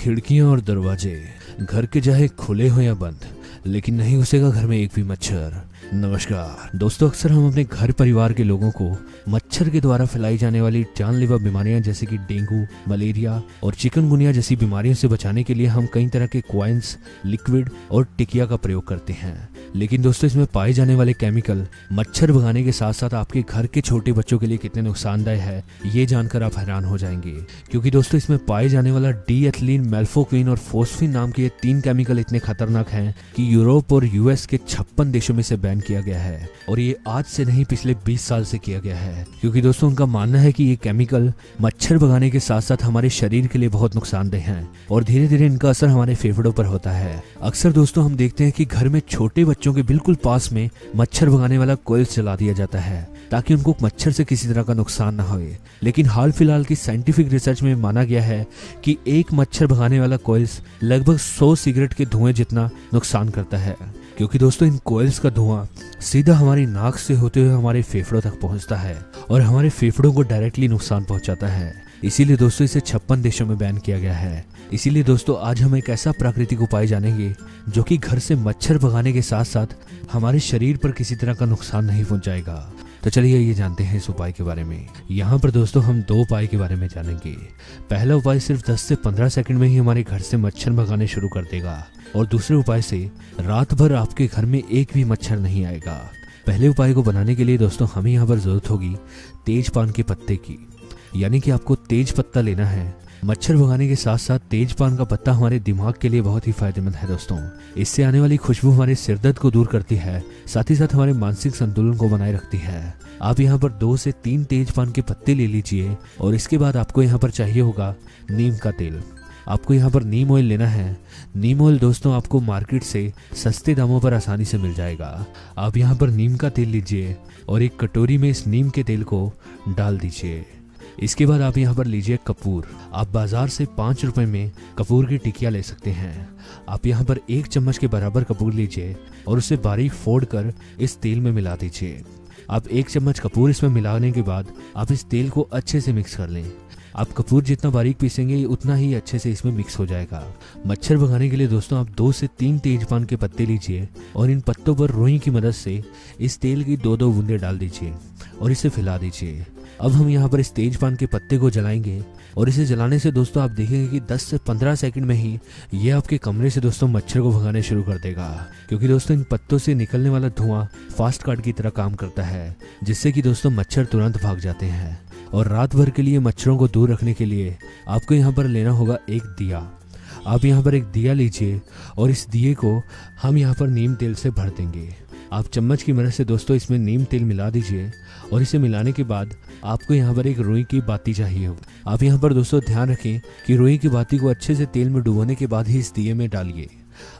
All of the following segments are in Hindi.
खिड़कियां और दरवाजे घर के चाहे खुले हो या बंद, लेकिन नहीं घुसेगा घर में एक भी मच्छर। नमस्कार दोस्तों, अक्सर हम अपने घर परिवार के लोगों को मच्छर के द्वारा फैलाई जाने वाली जानलेवा बीमारियां जैसे कि डेंगू, मलेरिया और चिकनगुनिया जैसी बीमारियों से बचाने के लिए हम कई तरह के कॉइन्स, लिक्विड और टिकिया का प्रयोग करते हैं। लेकिन दोस्तों, इसमें पाए जाने वाले केमिकल मच्छर भगाने के साथ साथ आपके घर के छोटे बच्चों के लिए कितने नुकसानदायक है, ये जानकर आप हैरान हो जाएंगे। क्योंकि दोस्तों, इसमें पाए जाने वाला डी एथिलीन, मेल्फोक्विन और फोस्फिन नाम के ये 3 केमिकल इतने खतरनाक हैं कि यूरोप और यूएस के 56 देशों में से बैन किया गया है। और ये आज से नहीं, पिछले 20 साल से किया गया है। क्योंकि दोस्तों, उनका मानना है कि ये केमिकल मच्छर भगाने के साथ साथ हमारे शरीर के लिए बहुत नुकसानदेह हैं और धीरे धीरे इनका असर हमारे फेफड़ों पर होता है। अक्सर दोस्तों, हम देखते हैं कि घर में छोटे बच्चों के बिल्कुल पास में मच्छर भगाने वाला कॉइल जला दिया जाता है ताकि उनको मच्छर से किसी तरह का नुकसान ना हो। लेकिन हाल फिलहाल की साइंटिफिक रिसर्च में माना गया है कि एक मच्छर भगाने वाला कॉइल्स लगभग 100 सिगरेट के धुएं जितना नुकसान करता है। क्योंकि दोस्तों, इन कॉइल्स का धुआं सीधा हमारी नाक से होते हुए हमारे फेफड़ों तक पहुंचता है और हमारे फेफड़ों को डायरेक्टली नुकसान पहुंचाता है। इसीलिए दोस्तों, इसे 56 देशों में बैन किया गया है। इसीलिए दोस्तों, आज हम एक ऐसा प्राकृतिक उपाय जानेंगे जो कि घर से मच्छर भगाने के साथ साथ हमारे शरीर पर किसी तरह का नुकसान नहीं पहुंचाएगा। तो चलिए ये जानते हैं इस उपाय के बारे में। यहाँ पर दोस्तों, हम 2 उपाय के बारे में जानेंगे। पहला उपाय सिर्फ 10 से 15 सेकंड में ही हमारे घर से मच्छर भगाने शुरू कर देगा और दूसरे उपाय से रात भर आपके घर में एक भी मच्छर नहीं आएगा। पहले उपाय को बनाने के लिए दोस्तों, हमें यहाँ पर जरूरत होगी तेज पान के पत्ते की, यानी कि आपको तेज पत्ता लेना है। मच्छर भगाने के साथ साथ तेज पान का पत्ता हमारे दिमाग के लिए बहुत ही फायदेमंद है दोस्तों। इससे आने वाली खुशबू हमारे सिर दर्द को दूर करती है, साथ ही साथ हमारे मानसिक संतुलन को बनाए रखती है। आप यहाँ पर 2 से 3 तेज पान के पत्ते ले लीजिए और इसके बाद आपको यहाँ पर चाहिए होगा नीम का तेल। आपको यहाँ पर नीम ऑयल लेना है। नीम ऑयल दोस्तों आपको मार्केट से सस्ते दामों पर आसानी से मिल जाएगा। आप यहाँ पर नीम का तेल लीजिए और एक कटोरी में इस नीम के तेल को डाल दीजिए। इसके बाद आप यहाँ पर लीजिए कपूर। आप बाजार से 5 रुपए में कपूर की टिकिया ले सकते हैं। आप यहाँ पर 1 चम्मच के बराबर कपूर लीजिए और उसे बारीक फोड़ कर इस तेल में मिला दीजिए। आप 1 चम्मच कपूर इसमें मिलाने के बाद आप इस तेल को अच्छे से मिक्स कर लें। आप कपूर जितना बारीक पीसेंगे उतना ही अच्छे से इसमें मिक्स हो जाएगा। मच्छर भगाने के लिए दोस्तों आप 2 से 3 तेजपान के पत्ते लीजिए और इन पत्तों पर रुई की मदद से इस तेल की 2-2 बूंदे डाल दीजिए और इसे फैला दीजिए। अब हम यहाँ पर इस तेजपान के पत्ते को जलाएंगे और इसे जलाने से दोस्तों आप देखेंगे कि 10 से 15 सेकंड में ही ये आपके कमरे से दोस्तों मच्छर को भगाने शुरू कर देगा। क्योंकि दोस्तों इन पत्तों से निकलने वाला धुआं फास्ट कार्ड की तरह काम करता है, जिससे कि दोस्तों मच्छर तुरंत भाग जाते हैं। और रात भर के लिए मच्छरों को दूर रखने के लिए आपको यहाँ पर लेना होगा एक दिया। आप यहाँ पर एक दिया लीजिए और इस दिए को हम यहाँ पर नीम तेल से भर देंगे। आप चम्मच की मदद से दोस्तों इसमें नीम तेल मिला दीजिए और इसे मिलाने के बाद आपको यहाँ पर एक रुई की बाती चाहिए होगी। आप यहाँ पर दोस्तों ध्यान रखें कि रुई की बाती को अच्छे से तेल में डुबोने के बाद ही इस दिए में डालिए।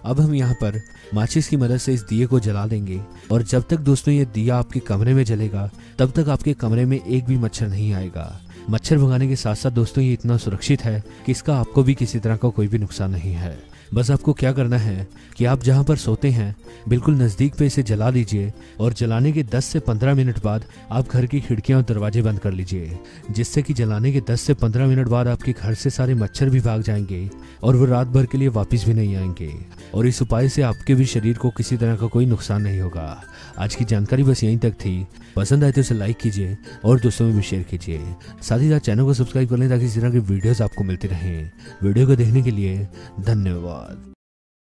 अब हम यहाँ पर माचिस की मदद से इस दिए को जला देंगे और जब तक दोस्तों ये दिया आपके कमरे में जलेगा तब तक आपके कमरे में एक भी मच्छर नहीं आएगा। मच्छर भगाने के साथ साथ दोस्तों ये इतना सुरक्षित है कि इसका आपको भी किसी तरह का कोई भी नुकसान नहीं है। बस आपको क्या करना है कि आप जहाँ पर सोते हैं बिल्कुल नज़दीक पे इसे जला दीजिए और जलाने के 10 से 15 मिनट बाद आप घर की खिड़कियाँ और दरवाजे बंद कर लीजिए, जिससे कि जलाने के 10 से 15 मिनट बाद आपके घर से सारे मच्छर भी भाग जाएंगे और वो रात भर के लिए वापस भी नहीं आएंगे। और इस उपाय से आपके भी शरीर को किसी तरह का कोई नुकसान नहीं होगा। आज की जानकारी बस यहीं तक थी। पसंद आए तो इसे लाइक कीजिए और दोस्तों में भी शेयर कीजिए। साथ ही साथ चैनल को सब्सक्राइब कर लें ताकि इस तरह की वीडियोस आपको मिलती रहें। वीडियो को देखने के लिए धन्यवाद।